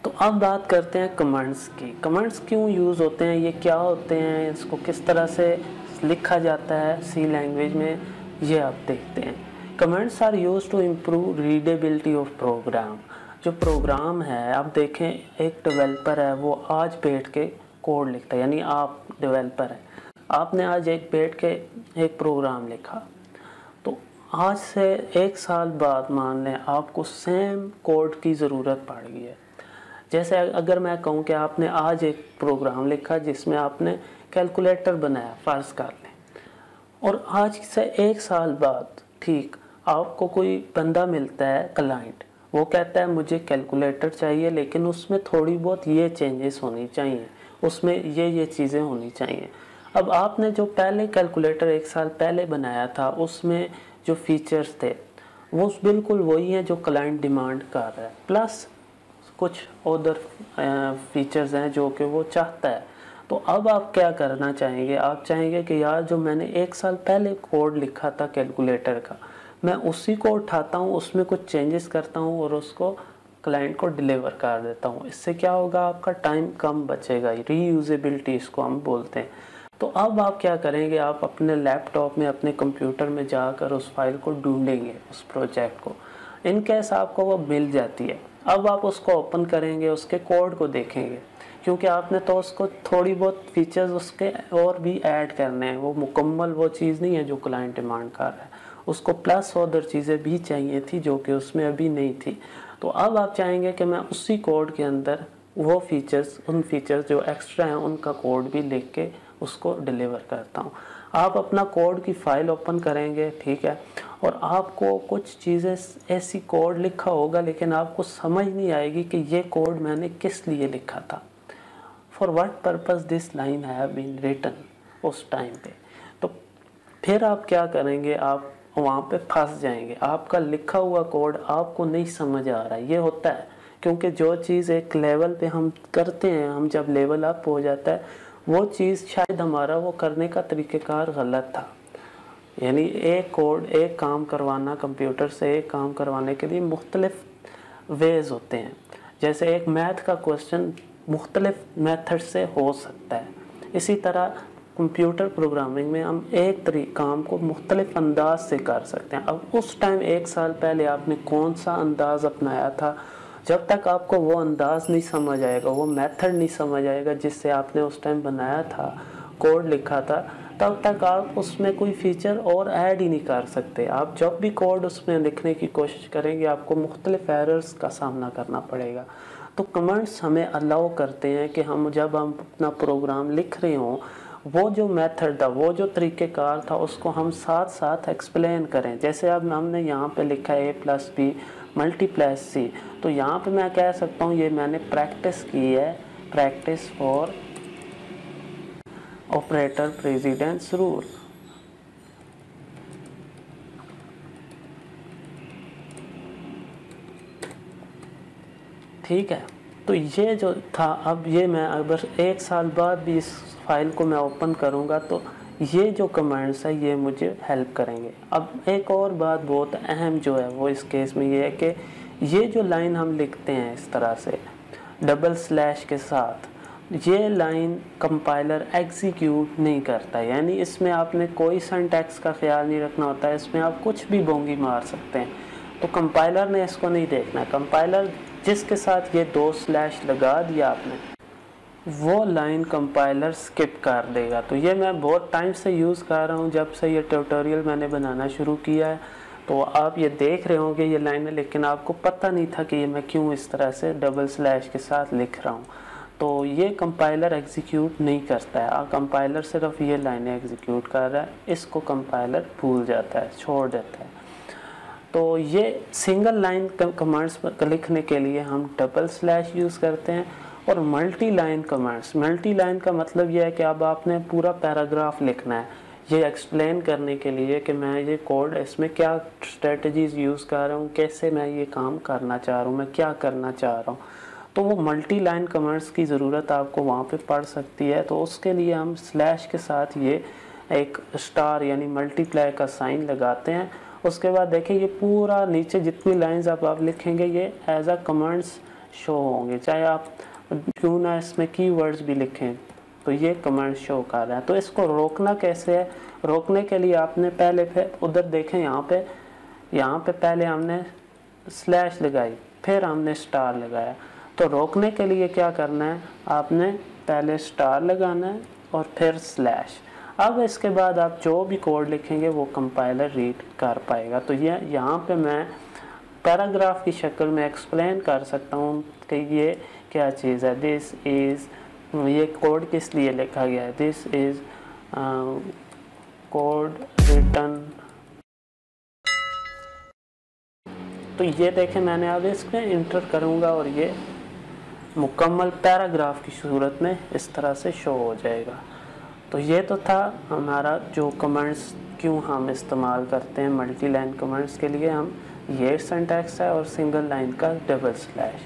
तो अब बात करते हैं कमांड्स की। कमांड्स क्यों यूज़ होते हैं, ये क्या होते हैं, इसको किस तरह से लिखा जाता है सी लैंग्वेज में, ये आप देखते हैं। Commands are used to improve readability of program. जो प्रोग्राम है, आप देखें एक डेवलपर है, वो आज बैठ के कोड लिखता है, यानी आप डेवलपर हैं, आपने आज एक बैठ के एक प्रोग्राम लिखा, तो आज से 1 साल बाद मान लें आपको सेम कोड की ज़रूरत पड़ गई है। जैसे अगर मैं कहूँ कि आपने आज एक प्रोग्राम लिखा जिसमें आपने कैलकुलेटर बनाया, फ़र्ज़ कर लें, और आज से 1 साल बाद ठीक आपको कोई बंदा मिलता है क्लाइंट, वो कहता है मुझे कैलकुलेटर चाहिए लेकिन उसमें थोड़ी बहुत ये चेंजेस होनी चाहिए, उसमें ये चीज़ें होनी चाहिए। अब आपने जो पहले कैलकुलेटर 1 साल पहले बनाया था उसमें जो फीचर्स थे वो बिल्कुल वही हैं जो क्लाइंट डिमांड कर रहा है, प्लस कुछ अदर फीचर्स हैं जो कि वो चाहता है। तो अब आप क्या करना चाहेंगे, आप चाहेंगे कि यार जो मैंने 1 साल पहले कोड लिखा था कैलकुलेटर का, मैं उसी को उठाता हूँ, उसमें कुछ चेंजेस करता हूँ और उसको क्लाइंट को डिलीवर कर देता हूँ। इससे क्या होगा, आपका टाइम कम बचेगा, रीयूजेबिलिटी इसको हम बोलते हैं। तो अब आप क्या करेंगे, आप अपने लैपटॉप में, अपने कंप्यूटर में जाकर उस फाइल को ढूंढेंगे, उस प्रोजेक्ट को। इन केस आपको वो मिल जाती है, अब आप उसको ओपन करेंगे, उसके कोड को देखेंगे, क्योंकि आपने तो उसको थोड़ी बहुत फीचर्स उसके और भी ऐड करने हैं, वो मुकम्मल वो चीज़ नहीं है जो क्लाइंट डिमांड कर रहा है, उसको प्लस अदर चीज़ें भी चाहिए थी जो कि उसमें अभी नहीं थी। तो अब आप चाहेंगे कि मैं उसी कोड के अंदर वो फीचर्स, उन फीचर्स जो एक्स्ट्रा हैं उनका कोड भी लिख के उसको डिलीवर करता हूँ। आप अपना कोड की फ़ाइल ओपन करेंगे, ठीक है, और आपको कुछ चीज़ें ऐसी कोड लिखा होगा लेकिन आपको समझ नहीं आएगी कि ये कोड मैंने किस लिए लिखा था, for what purpose this line have been written उस टाइम पे। तो फिर आप क्या करेंगे, आप वहाँ पे फंस जाएंगे, आपका लिखा हुआ कोड आपको नहीं समझ आ रहा है। ये होता है क्योंकि जो चीज़ एक लेवल पे हम करते हैं, हम जब लेवल अप हो जाता है वो चीज़ शायद हमारा वो करने का तरीक़ेकार गलत था। यानी एक कोड, एक काम करवाना, कंप्यूटर से एक काम करवाने के लिए मुख्तलिफ वेज़ होते हैं। जैसे एक मैथ का क्वेश्चन मुख्तलिफ मेथड से हो सकता है, इसी तरह कंप्यूटर प्रोग्रामिंग में हम एक काम को मुख्तलिफ अंदाज से कर सकते हैं। अब उस टाइम 1 साल पहले आपने कौन सा अंदाज़ अपनाया था, जब तक आपको वो अंदाज़ नहीं समझ आएगा, वो मेथड नहीं समझ आएगा जिससे आपने उस टाइम बनाया था, कोड लिखा था, तब तक आप उसमें कोई फ़ीचर और ऐड ही नहीं कर सकते। आप जब भी कोड उसमें लिखने की कोशिश करेंगे आपको मुख्तलिफ एरर्स का सामना करना पड़ेगा। तो कमांड्स हमें अलाउ करते हैं कि हम जब हम अपना प्रोग्राम लिख रहे हों, वो जो मेथड था, वो जो तरीक़ेकार था, उसको हम साथ साथ एक्सप्लेन करें। जैसे अब हमने यहाँ पे लिखा है a+b मल्टीप्लाई c, तो यहाँ पे मैं कह सकता हूँ ये मैंने प्रैक्टिस की है, practice for operator precedence rule. ठीक है, तो ये जो था, अब ये मैं अगर 1 साल बाद भी इस फाइल को मैं ओपन करूँगा तो ये जो कमांड्स है ये मुझे हेल्प करेंगे। अब एक और बात बहुत अहम जो है वो इस केस में ये है कि ये जो लाइन हम लिखते हैं इस तरह से डबल स्लैश के साथ, ये लाइन कंपाइलर एग्जीक्यूट नहीं करता, यानी इसमें आपने कोई सिंटैक्स का ख्याल नहीं रखना होता है, इसमें आप कुछ भी बोंगी मार सकते हैं। तो कंपाइलर ने इसको नहीं देखना। कंपाइलर जिसके साथ ये 2 स्लैश लगा दिया आपने, वो लाइन कंपाइलर स्किप कर देगा। तो ये मैं बहुत टाइम से यूज़ कर रहा हूँ, जब से ये ट्यूटोरियल मैंने बनाना शुरू किया है। तो आप ये देख रहे होंगे ये लाइन है, लेकिन आपको पता नहीं था कि ये मैं क्यों इस तरह से डबल स्लैश के साथ लिख रहा हूँ। तो ये कंपाइलर एग्जीक्यूट नहीं करता है, कंपाइलर सिर्फ ये लाइनें एग्जीक्यूट कर रहा है, इसको कंपाइलर भूल जाता है, छोड़ देता है। तो ये सिंगल लाइन कमांड्स लिखने के लिए हम डबल स्लैश यूज़ करते हैं। और multi line commands, multi line का मतलब यह है कि अब आपने पूरा पैराग्राफ लिखना है ये एक्सप्लेन करने के लिए कि मैं ये कोड, इसमें क्या स्ट्रेटजीज़ यूज़ कर रहा हूँ, कैसे मैं ये काम करना चाह रहा हूँ, मैं क्या करना चाह रहा हूँ। तो वो मल्टी लाइन कमांड्स की ज़रूरत आपको वहाँ पे पड़ सकती है। तो उसके लिए हम स्लैश के साथ ये एक स्टार यानी मल्टीप्लाई का साइन लगाते हैं। उसके बाद देखिए ये पूरा नीचे जितनी लाइंस आप लिखेंगे ये एज अ कमांड्स शो होंगे, चाहे आप क्यों ना इसमें कीवर्ड्स भी लिखें तो ये कमांड शो कर रहा है। तो इसको रोकना कैसे है? रोकने के लिए आपने पहले फिर उधर देखें, यहाँ पे पहले हमने स्लैश लगाई, फिर हमने स्टार लगाया। तो रोकने के लिए क्या करना है, आपने पहले स्टार लगाना है और फिर स्लैश। अब इसके बाद आप जो भी कोड लिखेंगे वो कंपाइलर रीड कर पाएगा। तो ये यहाँ पे मैं पैराग्राफ की शक्ल में एक्सप्लेन कर सकता हूँ कि ये क्या चीज़ है। दिस इज़, ये कोड किस लिए लिखा गया है, दिस इज़ कोड रिटन। तो ये देखें, मैंने अब इसमें इंटर करूँगा और ये मुकम्मल पैराग्राफ की सूरत में इस तरह से शो हो जाएगा। तो ये तो था हमारा जो कमेंट्स क्यों हम इस्तेमाल करते हैं मल्टी लाइन कमेंट्स के लिए। हम ये सिंटैक्स है और सिंगल लाइन का डबल स्लैश।